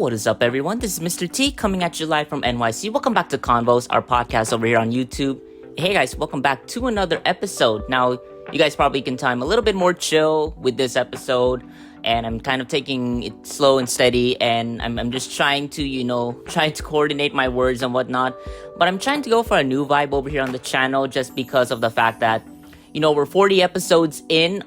what is up, everyone? This is Mr. T coming at you live from NYC. Welcome back to Convos, our podcast over here on YouTube. Hey guys, welcome back to another episode. Now, you guys probably can tell I'm a little bit more chill with this episode, and I'm kind of taking it slow and steady, and I'm just trying to coordinate my words and whatnot. But I'm trying to go for a new vibe over here on the channel just because of the fact that, we're over 40 episodes in,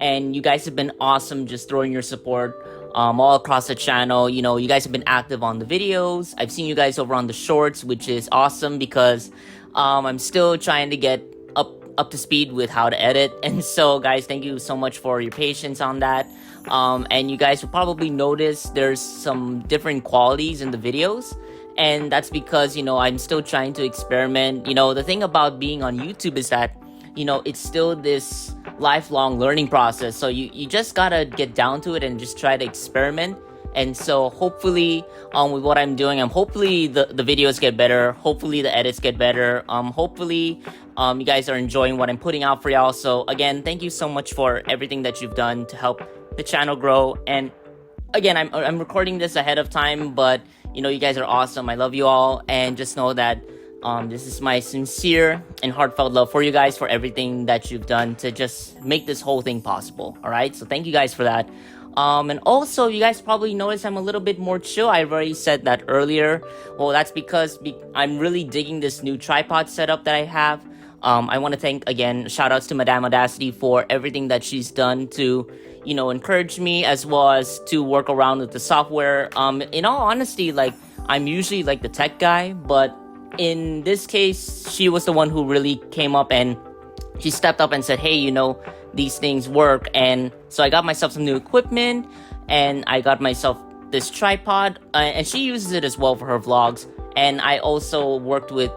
and you guys have been awesome just throwing your support all across the channel. You guys have been active on the videos. I've seen you guys over on the shorts, which is awesome because I'm still trying to get up to speed with how to edit. And so, guys, thank you so much for your patience on that. And you guys will probably notice there's some different qualities in the videos. And that's because, I'm still trying to experiment. The thing about being on YouTube is that, it's still this lifelong learning process. So you just gotta get down to it and just try to experiment. And so hopefully, with what I'm doing, hopefully the videos get better. Hopefully the edits get better. Hopefully, you guys are enjoying what I'm putting out for y'all. So again, thank you so much for everything that you've done to help the channel grow. And again, I'm recording this ahead of time, but you guys are awesome. I love you all, and just know that this is my sincere and heartfelt love for you guys, for everything that you've done to just make this whole thing possible. All right, so thank you guys for that. And also, you guys probably noticed I'm a little bit more chill. I've already said that earlier. Well, that's because I'm really digging this new tripod setup that I have. I want to thank, again, shoutouts to Madame Audacity for everything that she's done to, encourage me, as well as to work around with the software. In all honesty, I'm usually the tech guy, but in this case, she was the one who really came up and she stepped up and said, hey, these things work. And so I got myself some new equipment, and I got myself this tripod, and she uses it as well for her vlogs. And I also worked with,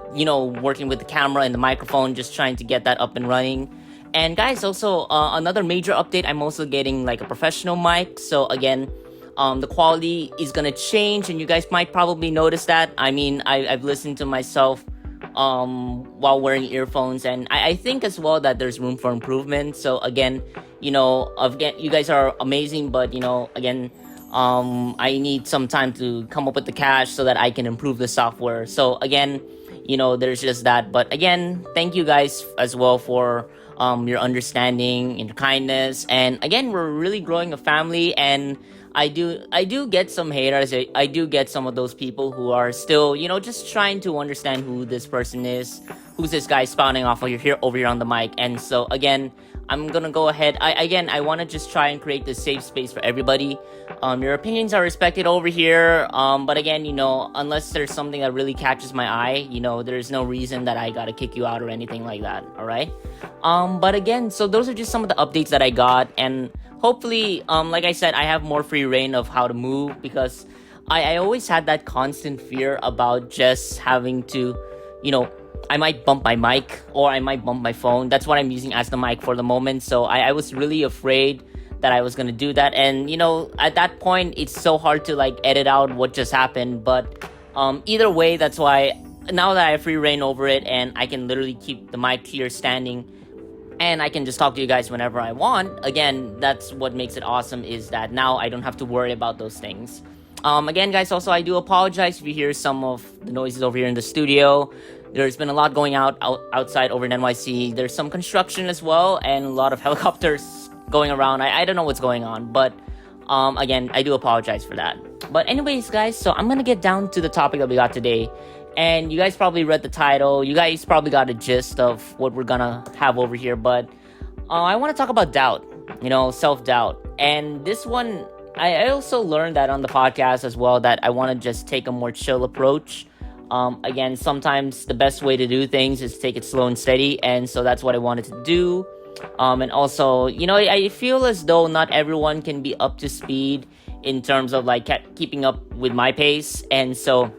working with the camera and the microphone, just trying to get that up and running. And guys, also another major update, I'm also getting a professional mic. So again, the quality is gonna change, and you guys might probably notice that. I've listened to myself while wearing earphones, and I think as well that there's room for improvement. So again, you guys are amazing, but again, I need some time to come up with the cash so that I can improve the software. So again, there's just that. But again, thank you guys as well for your understanding and your kindness. And again, we're really growing a family, and I do get some haters. I do get some of those people who are still, just trying to understand who this person is, who's this guy spouting off over here on the mic. And so again, I'm gonna go ahead. I want to just try and create this safe space for everybody. Your opinions are respected over here. But again, unless there's something that really catches my eye, there's no reason that I gotta kick you out or anything like that. All right. But again, so those are just some of the updates that I got, and hopefully, like I said, I have more free reign of how to move, because I always had that constant fear about just having to, I might bump my mic or I might bump my phone. That's what I'm using as the mic for the moment. So I was really afraid that I was going to do that. And, at that point, it's so hard to edit out what just happened. But either way, that's why now that I have free reign over it, and I can literally keep the mic here standing, and I can just talk to you guys whenever I want. Again, that's what makes it awesome, is that now I don't have to worry about those things. Again, guys, also, I do apologize if you hear some of the noises over here in the studio. There's been a lot going outside over in NYC. There's some construction as well, and a lot of helicopters going around. I don't know what's going on, but again, I do apologize for that. But anyways, guys, so I'm gonna get down to the topic that we got today. And you guys probably read the title. You guys probably got a gist of what we're gonna have over here. But I want to talk about doubt, self-doubt. And this one, I also learned that on the podcast as well, that I want to just take a more chill approach. Again, sometimes the best way to do things is take it slow and steady. And so that's what I wanted to do. And also, I feel as though not everyone can be up to speed in terms of keeping up with my pace. And so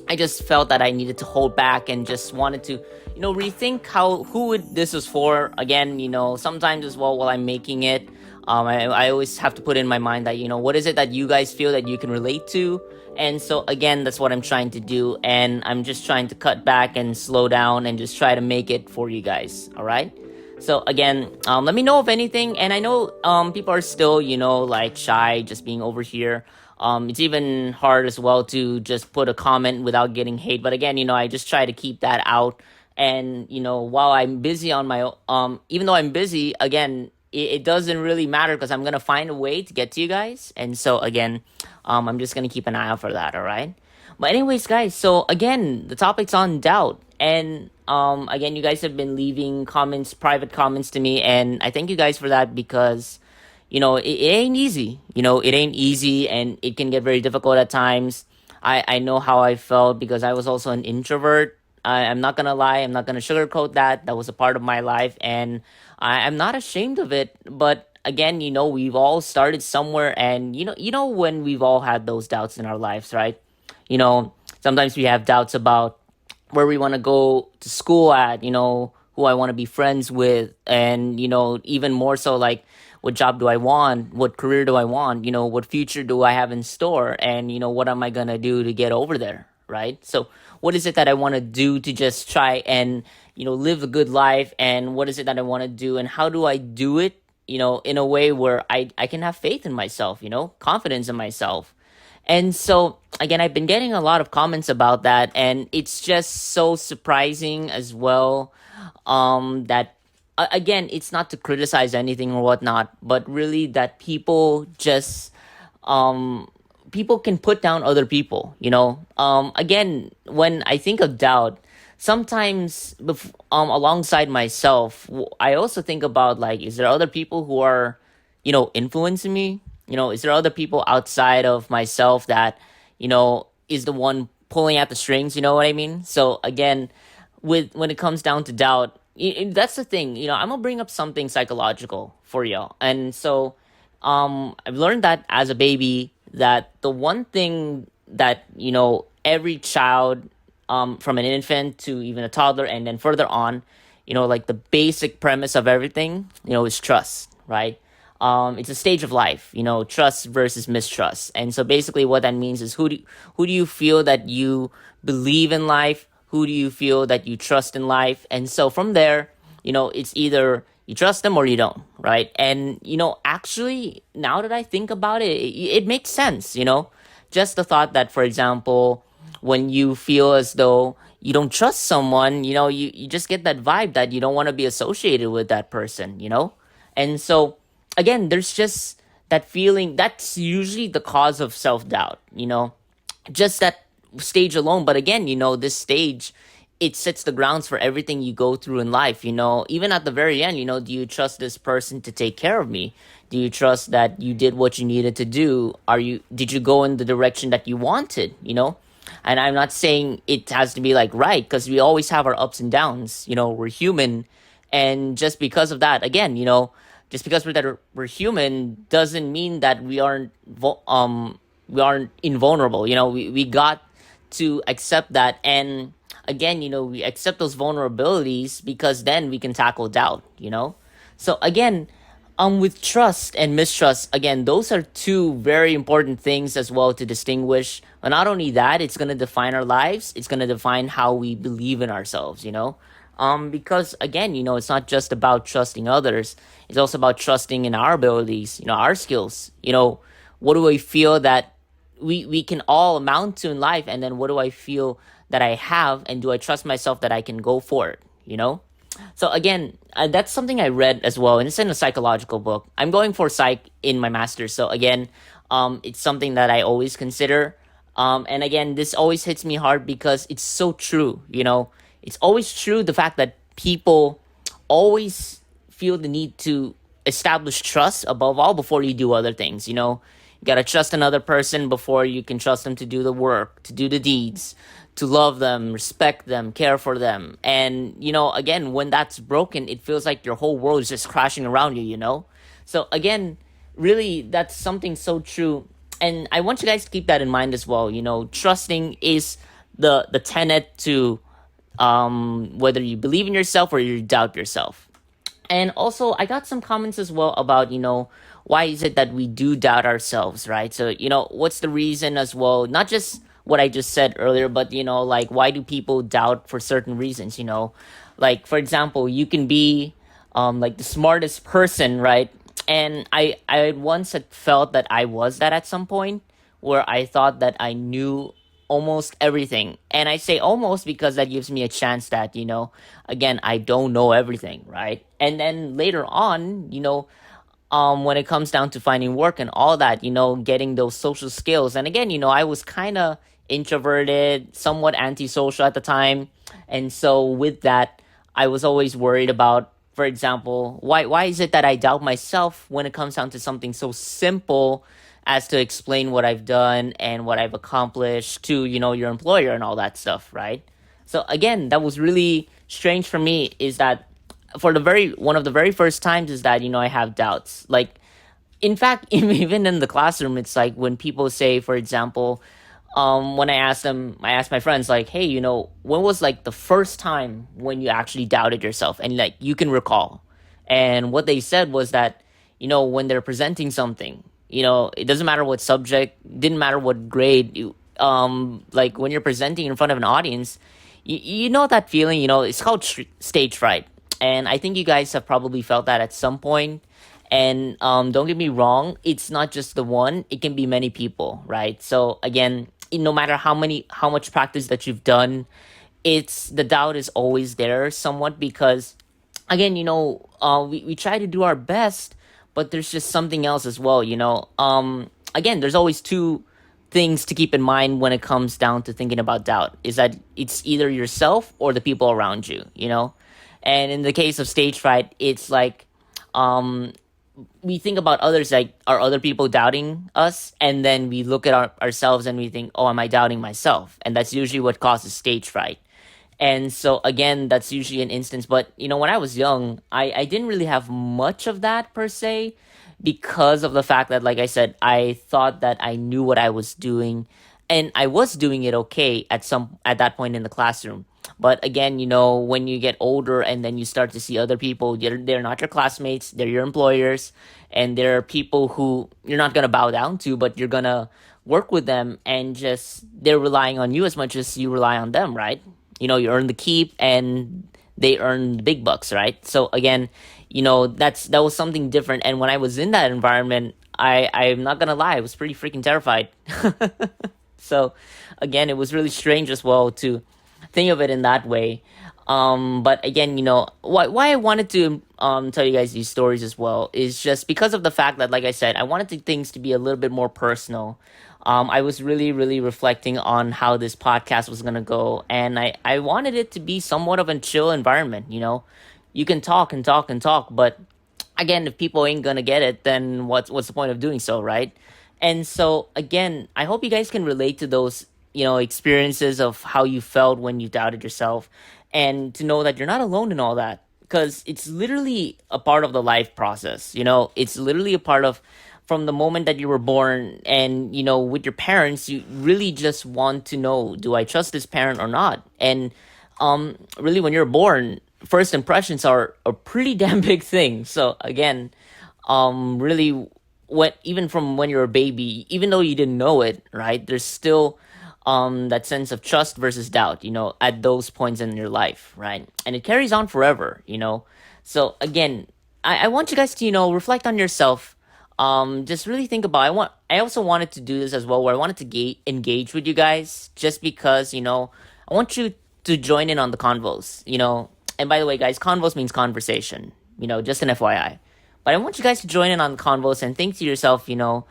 I just felt that I needed to hold back and just wanted to, rethink who this was for. Again, sometimes as well while I'm making it, I always have to put in my mind that, what is it that you guys feel that you can relate to? And so again, that's what I'm trying to do. And I'm just trying to cut back and slow down and just try to make it for you guys. All right. So again, let me know if anything. And I know people are still, shy just being over here. It's even hard as well to just put a comment without getting hate. But again, I just try to keep that out. And while I'm busy on my even though I'm busy, again, it doesn't really matter because I'm gonna find a way to get to you guys. And so again, I'm just gonna keep an eye out for that. All right. But anyways, guys, so again, the topic's on doubt. And again, you guys have been leaving comments, private comments to me, and I thank you guys for that because it ain't easy. It ain't easy, and it can get very difficult at times. I know how I felt because I was also an introvert. I'm not gonna lie, I'm not gonna sugarcoat that. That was a part of my life, and I'm not ashamed of it. But again, we've all started somewhere, and when we've all had those doubts in our lives, right? Sometimes we have doubts about where we want to go to school at, who I want to be friends with, and, even more so, like, what job do I want? What career do I want? What future do I have in store? And, what am I going to do to get over there? Right? So, what is it that I want to do to just try and, live a good life? And what is it that I want to do? And how do I do it, in a way where I can have faith in myself, confidence in myself? And so, again, I've been getting a lot of comments about that, and it's just so surprising as well. That again, it's not to criticize anything or whatnot, but really that um, people can put down other people. Again, when I think of doubt, sometimes alongside myself, I also think about like, is there other people who are influencing me? Is there other people outside of myself that, is the one pulling at the strings? You know what I mean? So again, when it comes down to doubt, that's the thing. I'm gonna bring up something psychological for y'all, and so I've learned that as a baby that the one thing that every child, from an infant to even a toddler and then further on, like the basic premise of everything, is trust, right? It's a stage of life, trust versus mistrust. And so basically what that means is who do you feel that you believe in life? Who do you feel that you trust in life? And so from there, it's either you trust them or you don't, right? And, actually, now that I think about it, it makes sense, just the thought that, for example, when you feel as though you don't trust someone, you just get that vibe that you don't want to be associated with that person, And so again, there's just that feeling that's usually the cause of self-doubt, just that stage alone. But again, this stage, it sets the grounds for everything you go through in life. Even at the very end, do you trust this person to take care of me? Do you trust that you did what you needed to do? Did you go in the direction that you wanted? And I'm not saying it has to be like right, because we always have our ups and downs. We're human. And just because of that, again, just because we're human doesn't mean that we aren't invulnerable. We got to accept that. And again, we accept those vulnerabilities because then we can tackle doubt. So again, with trust and mistrust, again, those are two very important things as well to distinguish. But not only that, it's going to define our lives. It's going to define how we believe in ourselves. Because again, it's not just about trusting others. It's also about trusting in our abilities, our skills. What do I feel that we can all amount to in life? And then what do I feel that I have? And do I trust myself that I can go for it? So again, that's something I read as well, and it's in a psychological book. I'm going for psych in my master's, so again, it's something that I always consider. And again, this always hits me hard because it's so true. It's always true, the fact that people always feel the need to establish trust above all before you do other things. You gotta trust another person before you can trust them to do the work, to do the deeds, to love them, respect them, care for them. And, again, when that's broken, it feels like your whole world is just crashing around you. So again, really, that's something so true. And I want you guys to keep that in mind as well. Trusting is the tenet to whether you believe in yourself or you doubt yourself. And also, I got some comments as well about, why is it that we do doubt ourselves, right? So, what's the reason as well? Not just what I just said earlier, but, like, why do people doubt for certain reasons, Like, for example, you can be, like, the smartest person, right? And I once had felt that I was that at some point, where I thought that I knew almost everything. And I say almost because that gives me a chance that, again, I don't know everything, right? And then later on, when it comes down to finding work and all that, getting those social skills. And again, I was kind of introverted, somewhat antisocial at the time. And so with that, I was always worried about, for example, why is it that I doubt myself when it comes down to something so simple as to explain what I've done and what I've accomplished to, your employer and all that stuff, right? So again, that was really strange for me is that for the very one of the very first times is that I have doubts. Like in fact, even in the classroom, it's like when people say, for example, when I ask my friends, like, hey, when was like the first time when you actually doubted yourself and like you can recall? And what they said was that, when they're presenting something, it doesn't matter what subject, didn't matter what grade, like when you're presenting in front of an audience, you know that feeling, it's called stage fright. And I think you guys have probably felt that at some point. And don't get me wrong, it's not just the one, it can be many people, right? So again, no matter how much practice that you've done, it's the doubt is always there somewhat because again, we try to do our best, but there's just something else as well, again, there's always two things to keep in mind when it comes down to thinking about doubt is that it's either yourself or the people around you. And in the case of stage fright, it's like um we think about others, like are other people doubting us, and then we look at ourselves and we think, oh, am I doubting myself? And that's usually what causes stage fright. And so again, that's usually an instance. But when I was young, I didn't really have much of that per se, because of the fact that, like I said, I thought that I knew what I was doing, and I was doing it okay at that point in the classroom. But again, when you get older and then you start to see other people, they're not your classmates, they're your employers, and they're people who you're not gonna bow down to, but you're gonna work with them, and just they're relying on you as much as you rely on them, right? You earn the keep and they earn the big bucks, right? So again, that was something different. And when I was in that environment, I'm not gonna lie, I was pretty freaking terrified. So again, it was really strange as well to think of it in that way. But again, why I wanted to tell you guys these stories as well is just because of the fact that, like I said, I wanted things to be a little bit more personal. I was really, really reflecting on how this podcast was gonna go, and I wanted it to be somewhat of a chill environment. You can talk and talk and talk, but again, if people ain't gonna get it, then what's the point of doing so, right? And so again, I hope you guys can relate to those, experiences of how you felt when you doubted yourself, and to know that you're not alone in all that, because it's literally a part of the life process. It's literally a part of from the moment that you were born, and with your parents, you really just want to know, do I trust this parent or not? And really, when you're born, first impressions are a pretty damn big thing. So again, really, what even from when you're a baby, even though you didn't know it, right, there's still that sense of trust versus doubt, at those points in your life, right? And it carries on forever. So again, I want you guys to, reflect on yourself. Just really think about, I also wanted to do this as well, where I wanted to engage with you guys, just because, I want you to join in on the convos. And by the way, guys, convos means conversation, just an FYI. But I want you guys to join in on the convos and think to yourself, can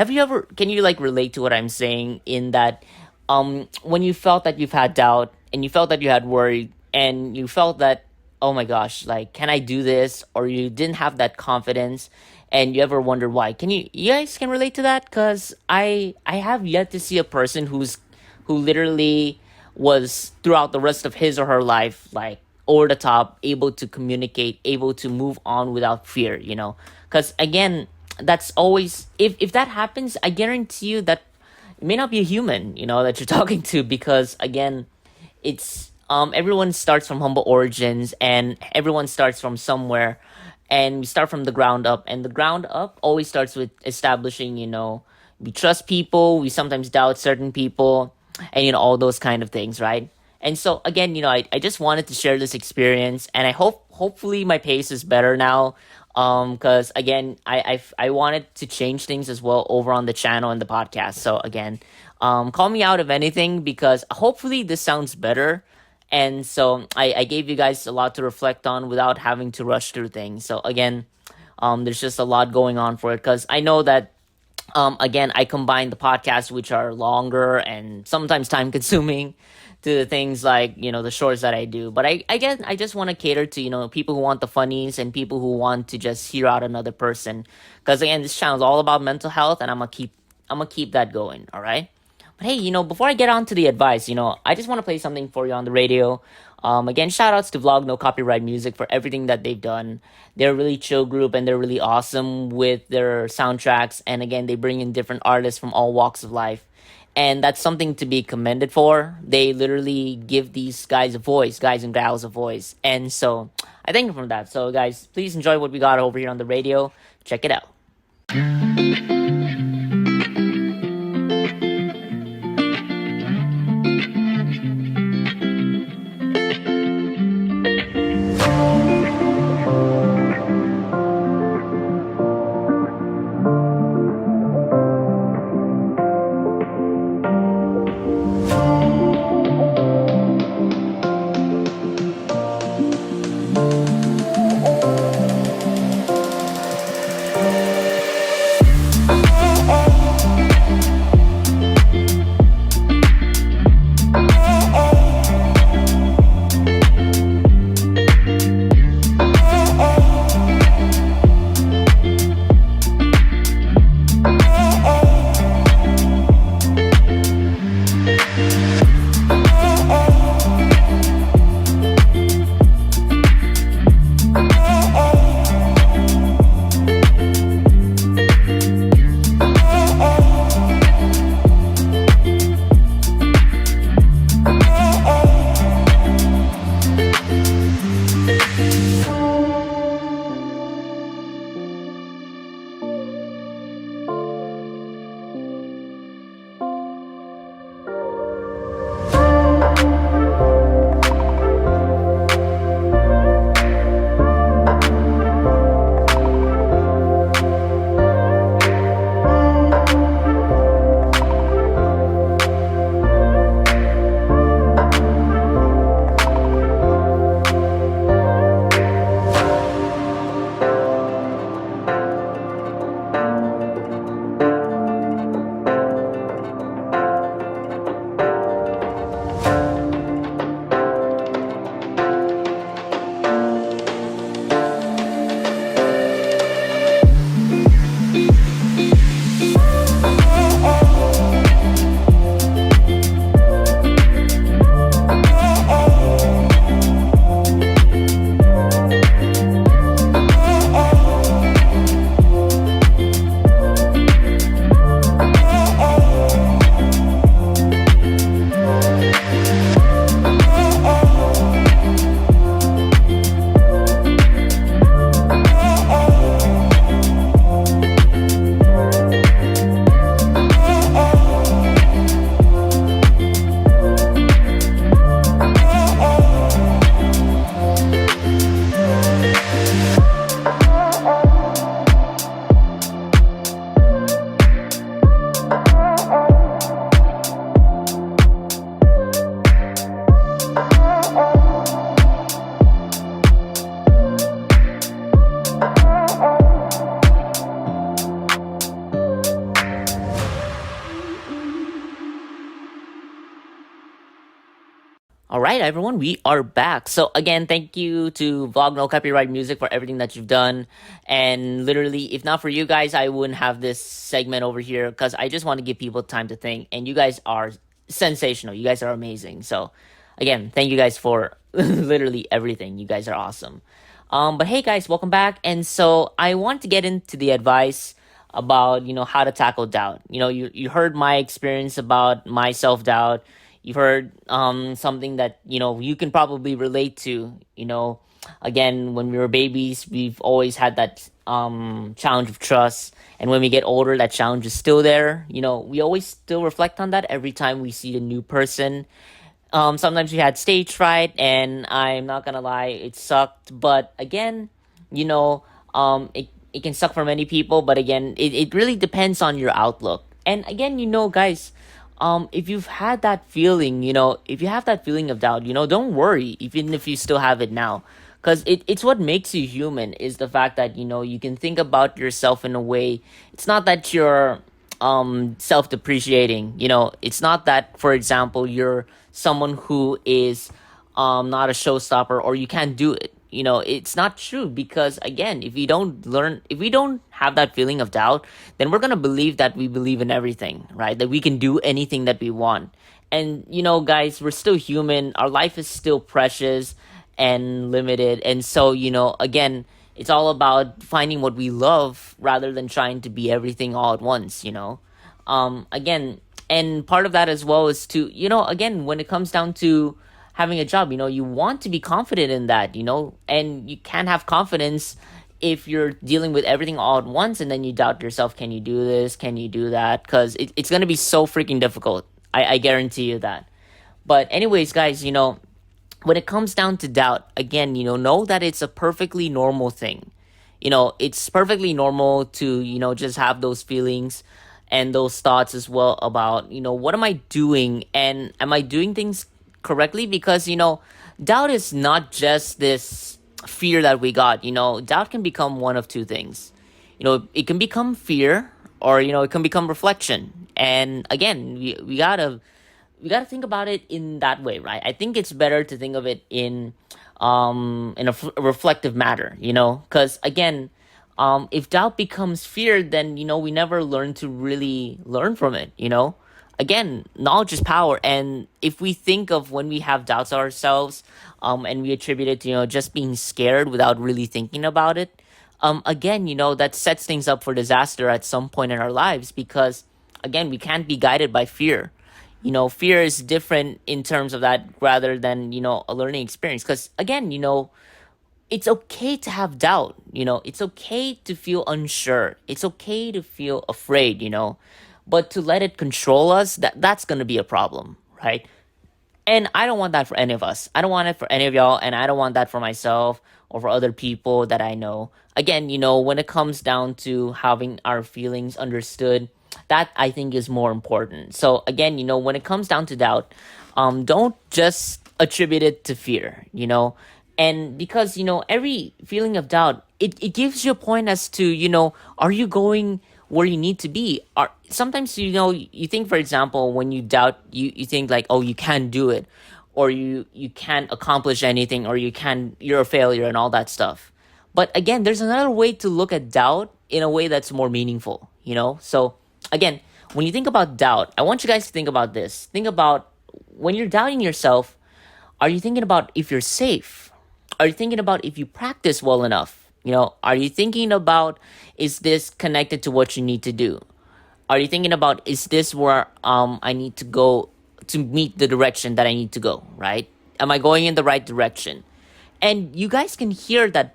you like relate to what I'm saying in that when you felt that you've had doubt and you felt that you had worry and you felt that, oh my gosh, like, can I do this? Or you didn't have that confidence and you ever wondered why? You guys can relate to that? Cause I have yet to see a person who literally was throughout the rest of his or her life, like over the top, able to communicate, able to move on without fear. Cause again, that's always, if that happens, I guarantee you that it may not be a human, that you're talking to, because again, it's everyone starts from humble origins, and everyone starts from somewhere, and we start from the ground up, and the ground up always starts with establishing, we trust people, we sometimes doubt certain people, and all those kind of things, right? And so again, I just wanted to share this experience, and I hopefully my pace is better now. Because again, I wanted to change things as well over on the channel and the podcast. So again, call me out if anything, because hopefully this sounds better. And so I gave you guys a lot to reflect on without having to rush through things. So again, there's just a lot going on for it, because I know that again, I combine the podcasts, which are longer and sometimes time consuming, to the things like, the shorts that I do. But again, I just want to cater to, people who want the funnies and people who want to just hear out another person. Because again, this channel is all about mental health, and I'm gonna keep that going. All right. But hey, before I get on to the advice, I just want to play something for you on the radio. Again, shout outs to Vlog No Copyright Music for everything that they've done. They're a really chill group, and they're really awesome with their soundtracks. And again, they bring in different artists from all walks of life. And that's something to be commended for. They literally give these guys a voice, guys and gals a voice. And so I thank them for that. So, guys, please enjoy what we got over here on the radio. Check it out. All right, everyone, we are back. So again, thank you to Vlog No Copyright Music for everything that you've done. And literally, if not for you guys, I wouldn't have this segment over here, because I just want to give people time to think. And you guys are sensational. You guys are amazing. So again, thank you guys for literally everything. You guys are awesome. But hey, guys, welcome back. And so I want to get into the advice about how to tackle doubt. You heard my experience about my self doubt. You've heard something that you can probably relate to. Again, when we were babies, we've always had that challenge of trust, and when we get older, that challenge is still there. We always still reflect on that every time we see a new person. Sometimes we had stage fright, and I'm not gonna lie, it sucked. But again, you know, It can suck for many people, but again, it really depends on your outlook. And again, guys, if you've had that feeling, if you have that feeling of doubt, don't worry, even if you still have it now. Because it's what makes you human is the fact that, you can think about yourself in a way. It's not that you're self-depreciating. It's not that, for example, you're someone who is not a showstopper or you can't do it. It's not true, because again, if we don't have that feeling of doubt, then we're gonna believe that we believe in everything, right? That we can do anything that we want. And guys, we're still human. Our life is still precious and limited. And so, again, it's all about finding what we love rather than trying to be everything all at once. Again, and part of that as well is to, again, when it comes down to having a job, you want to be confident in that, and you can't have confidence if you're dealing with everything all at once and then you doubt yourself. Can you do this? Can you do that? Because it's going to be so freaking difficult. I guarantee you that. But anyways, guys, when it comes down to doubt, again, know that it's a perfectly normal thing. It's perfectly normal to, just have those feelings and those thoughts as well about, what am I doing? And am I doing things correctly? Because, doubt is not just this fear that we got. Doubt can become one of two things. It can become fear, or, it can become reflection. And again, we gotta think about it in that way, right? I think it's better to think of it in a reflective matter, because again, if doubt becomes fear, then we never learn to really learn from it. Again, knowledge is power, and if we think of when we have doubts ourselves, and we attribute it to just being scared without really thinking about it, again, that sets things up for disaster at some point in our lives, because again, we can't be guided by fear. Fear is different in terms of that rather than, a learning experience. Because again, it's okay to have doubt. It's okay to feel unsure. It's okay to feel afraid. But to let it control us, that's going to be a problem, right? And I don't want that for any of us. I don't want it for any of y'all, and I don't want that for myself or for other people that I know. Again, when it comes down to having our feelings understood, that I think is more important. So again, when it comes down to doubt, don't just attribute it to fear. And because, every feeling of doubt, it gives you a point as to, are you going where you need to be? Sometimes, you think, for example, when you doubt, you think like, oh, you can't do it, or you can't accomplish anything, or you're a failure and all that stuff. But again, there's another way to look at doubt in a way that's more meaningful. So again, when you think about doubt, I want you guys to think about this. Think about when you're doubting yourself, are you thinking about if you're safe? Are you thinking about if you practice well enough? Are you thinking about, is this connected to what you need to do? Are you thinking about, is this where I need to go to meet the direction that I need to go, right? Am I going in the right direction? And you guys can hear that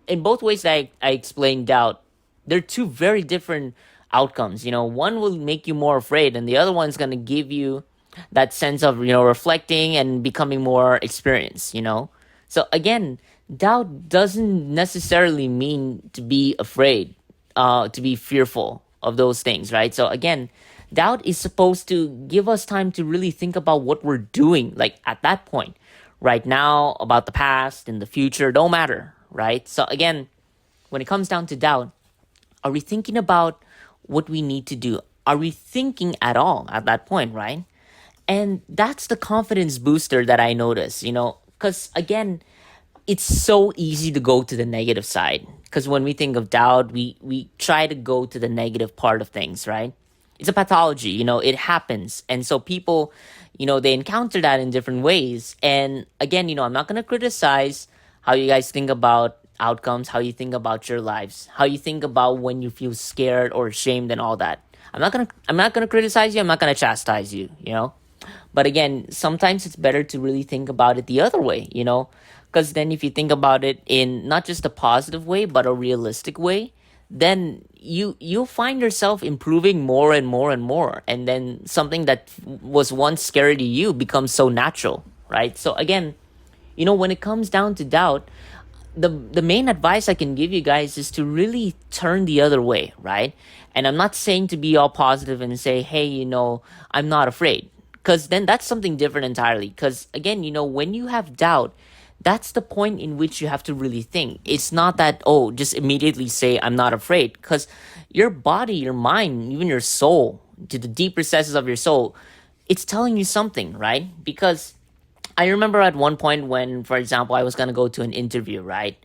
in both ways that I explained doubt, they're two very different outcomes. One will make you more afraid, and the other one's going to give you that sense of, reflecting and becoming more experienced. So again, doubt doesn't necessarily mean to be afraid, to be fearful of those things, right? So again, doubt is supposed to give us time to really think about what we're doing, like at that point, right now, about the past and the future, don't matter, right? So again, when it comes down to doubt, are we thinking about what we need to do? Are we thinking at all at that point, right? And that's the confidence booster that I notice, because again, it's so easy to go to the negative side. Because when we think of doubt, we try to go to the negative part of things, right? It's a pathology, it happens. And so people, they encounter that in different ways. And again, I'm not going to criticize how you guys think about outcomes, how you think about your lives, how you think about when you feel scared or ashamed and all that. I'm not gonna criticize you. I'm not gonna chastise you. But again, sometimes it's better to really think about it the other way. Because then if you think about it in not just a positive way, but a realistic way, then you'll find yourself improving more and more and more. And then something that was once scary to you becomes so natural, right? So again, when it comes down to doubt, the main advice I can give you guys is to really turn the other way, right? And I'm not saying to be all positive and say, hey, I'm not afraid. Because then that's something different entirely. Because again, when you have doubt, that's the point in which you have to really think. It's not that, oh, just immediately say, I'm not afraid. Because your body, your mind, even your soul, to the deep recesses of your soul, it's telling you something, right? Because I remember at one point when, for example, I was going to go to an interview, right?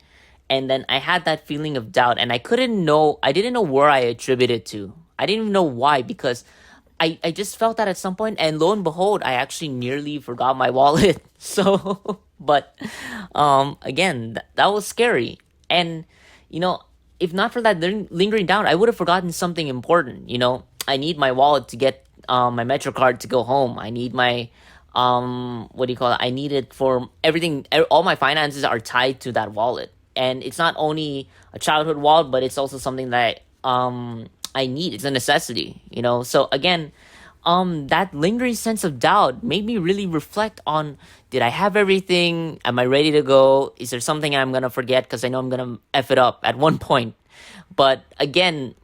And then I had that feeling of doubt and I didn't know where I attributed to. I didn't even know why because I just felt that at some point and lo and behold, I actually nearly forgot my wallet. So, but again, that was scary. And, you know, if not for that lingering doubt, I would have forgotten something important. I need my wallet to get my Metro card to go home. I need my what do you call it? I need it for everything. All my finances are tied to that wallet, and it's not only a childhood wallet, but it's also something that I need. It's a necessity. So again, that lingering sense of doubt made me really reflect on: did I have everything? Am I ready to go? Is there something I'm gonna forget? Because I know I'm gonna f it up at one point. But again,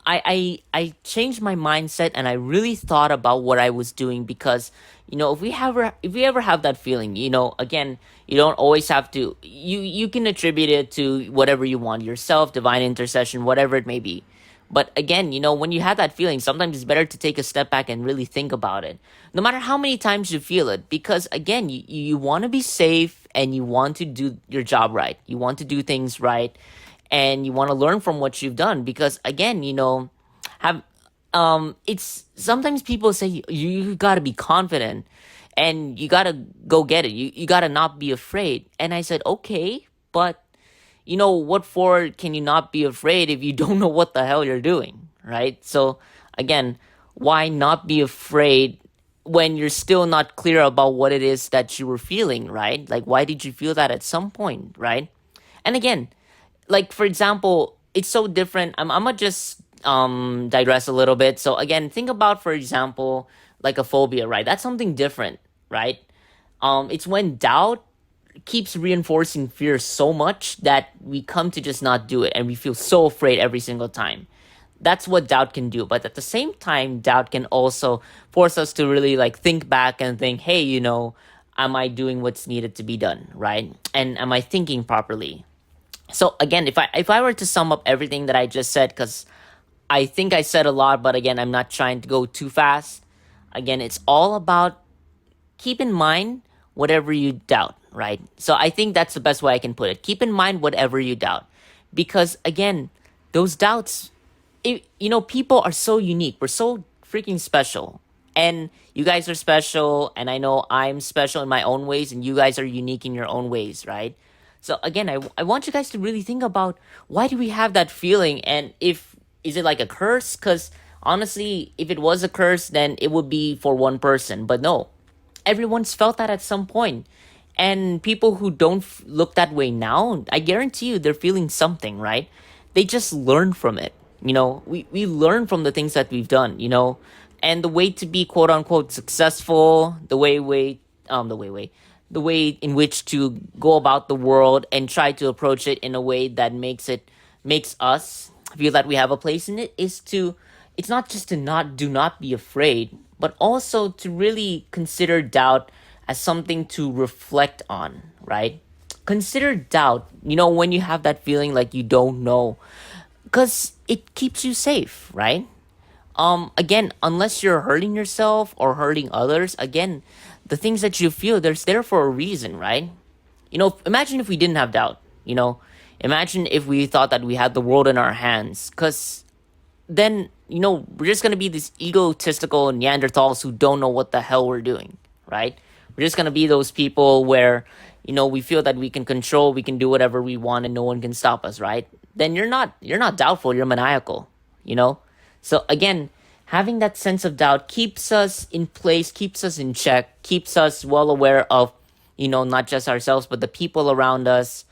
I changed my mindset and I really thought about what I was doing because if we ever have that feeling, again, you don't always have to you can attribute it to whatever you want, yourself, divine intercession, whatever it may be. But again, when you have that feeling, sometimes it's better to take a step back and really think about it. No matter how many times you feel it, because again, you want to be safe and you want to do your job right. You want to do things right and you want to learn from what you've done because again, have it's sometimes people say you got to be confident and you got to go get it. You got to not be afraid. And I said, "Okay, but what for can you not be afraid if you don't know what the hell you're doing?" Right? So again, why not be afraid when you're still not clear about what it is that you were feeling, right? Like why did you feel that at some point, right? And again, like for example, it's so different. I'm gonna just digress a little bit. So again, think about for example like a phobia, right? That's something different, right? It's when doubt keeps reinforcing fear so much that we come to just not do it and we feel so afraid every single time. That's what doubt can do. But at the same time, doubt can also force us to really like think back and think, hey, am I doing what's needed to be done, right? And am I thinking properly? So again, if I were to sum up everything that I just said, because I think I said a lot, but again, I'm not trying to go too fast. Again, it's all about keep in mind whatever you doubt, right? So I think that's the best way I can put it. Keep in mind whatever you doubt. Because again, those doubts, people are so unique. We're so freaking special. And you guys are special. And I know I'm special in my own ways. And you guys are unique in your own ways, right? So again, I want you guys to really think about why do we have that feeling? And is it like a curse? Because honestly, if it was a curse, then it would be for one person. But no, everyone's felt that at some point. And people who don't look that way now, I guarantee you they're feeling something, right? They just learn from it. We learn from the things that we've done, and the way to be quote unquote successful, the way in which to go about the world and try to approach it in a way that makes us feel that we have a place in it it's not just to not be afraid, but also to really consider doubt as something to reflect on, right? Consider doubt, when you have that feeling like you don't know, because it keeps you safe, right? Again, unless you're hurting yourself or hurting others, again, the things that you feel, there's there for a reason, right? Imagine if we didn't have doubt, imagine if we thought that we had the world in our hands, because then, we're just going to be these egotistical Neanderthals who don't know what the hell we're doing, right? We're just going to be those people where, we feel that we can control, we can do whatever we want and no one can stop us, right? Then you're not doubtful, you're maniacal, So again, having that sense of doubt keeps us in place, keeps us in check, keeps us well aware of, not just ourselves, but the people around us.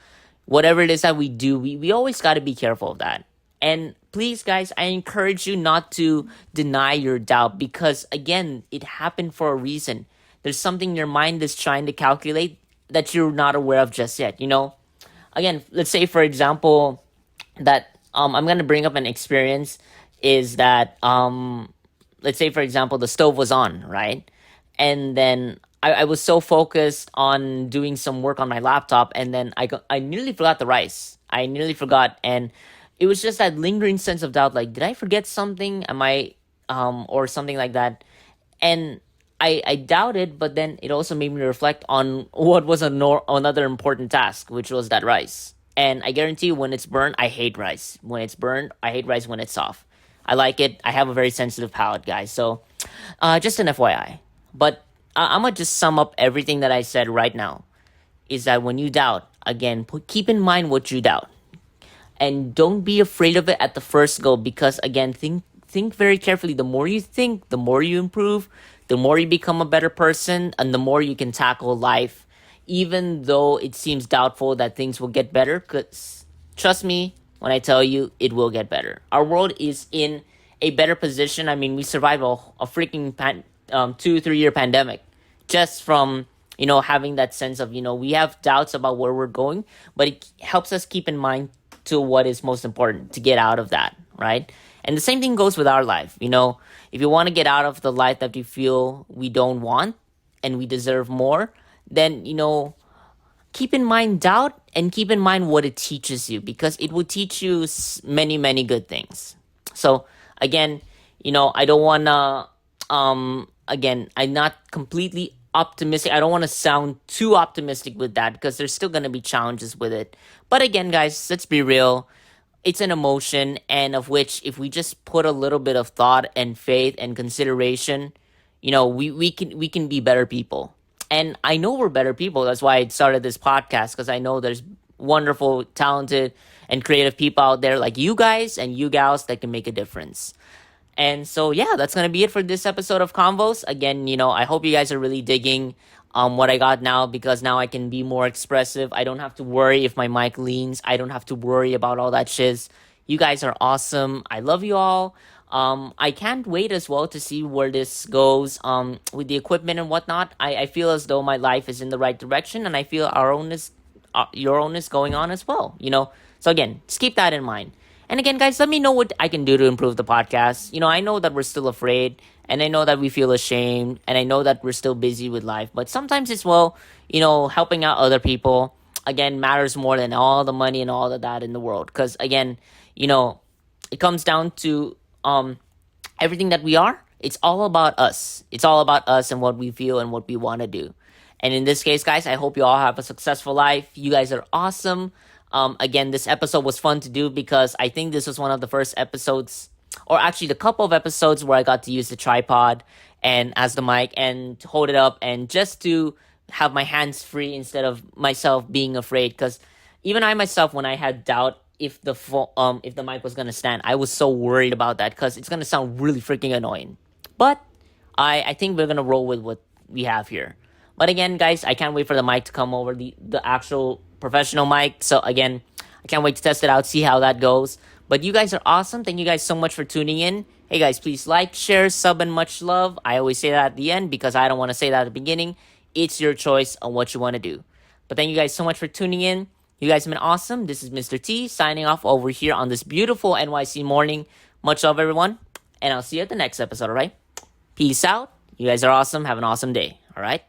Whatever it is that we do, we always got to be careful of that. And please, guys, I encourage you not to deny your doubt because, again, it happened for a reason. There's something your mind is trying to calculate that you're not aware of just yet, again, let's say for example that I'm gonna bring up an experience is that let's say for example the stove was on, right? And then I was so focused on doing some work on my laptop, and then I nearly forgot the rice. I nearly forgot, and it was just that lingering sense of doubt, like, did I forget something? Am I or something like that? And I doubted, but then it also made me reflect on what was another important task, which was that rice. And I guarantee you, when it's burned, I hate rice. When it's burned, I hate rice when it's soft. I like it. I have a very sensitive palate, guys. So, just an FYI. But I'm gonna just sum up everything that I said right now. Is that when you doubt, again, keep in mind what you doubt, and don't be afraid of it at the first go, because again, think very carefully. The more you think, the more you improve, the more you become a better person, and the more you can tackle life, even though it seems doubtful that things will get better. Because trust me when I tell you, it will get better. Our world is in a better position. I mean, we survived a freaking 2 3 year pandemic just from having that sense of we have doubts about where we're going, but it helps us keep in mind to what is most important to get out of that, right? And the same thing goes with our life. If you want to get out of the life that we feel we don't want and we deserve more, then keep in mind doubt, and keep in mind what it teaches you, because it will teach you many many good things. So again, I don't want to again, I'm not completely optimistic. I don't want to sound too optimistic with that, because there's still going to be challenges with it. But again, guys, let's be real. It's an emotion, and of which, if we just put a little bit of thought and faith and consideration, we can be better people. And I know we're better people. That's why I started this podcast, because I know there's wonderful, talented, and creative people out there like you guys and you gals that can make a difference. And so, yeah, that's going to be it for this episode of Convos. Again, I hope you guys are really digging what I got now, because now I can be more expressive. I don't have to worry if my mic leans. I don't have to worry about all that shiz. You guys are awesome. I love you all. I can't wait as well to see where this goes with the equipment and whatnot. I feel as though my life is in the right direction, and I feel your own is going on as well. So again, just keep that in mind. And again, guys, let me know what I can do to improve the podcast. I know that we're still afraid, and I know that we feel ashamed, and I know that we're still busy with life. But sometimes it's, helping out other people, again, matters more than all the money and all of that in the world. Because, again, it comes down to everything that we are. It's all about us. It's all about us and what we feel and what we want to do. And in this case, guys, I hope you all have a successful life. You guys are awesome. Again, this episode was fun to do, because I think this was one of the first episodes, or actually the couple of episodes, where I got to use the tripod and as the mic and to hold it up, and just to have my hands free instead of myself being afraid. Because even I myself, when I had doubt if the mic was gonna stand, I was so worried about that, because it's gonna sound really freaking annoying. But I think we're gonna roll with what we have here. But again, guys, I can't wait for the mic to come over, the actual professional mic. So again, I can't wait to test it out, see how that goes. But you guys are awesome. Thank you guys so much for tuning in. Hey guys, please like, share, sub, and much love. I always say that at the end, because I don't want to say that at the beginning. It's your choice on what you want to do. But thank you guys so much for tuning in. You guys have been awesome. This is Mr. T signing off over here on this beautiful NYC morning. Much love, everyone. And I'll see you at the next episode, all right? Peace out. You guys are awesome. Have an awesome day, all right?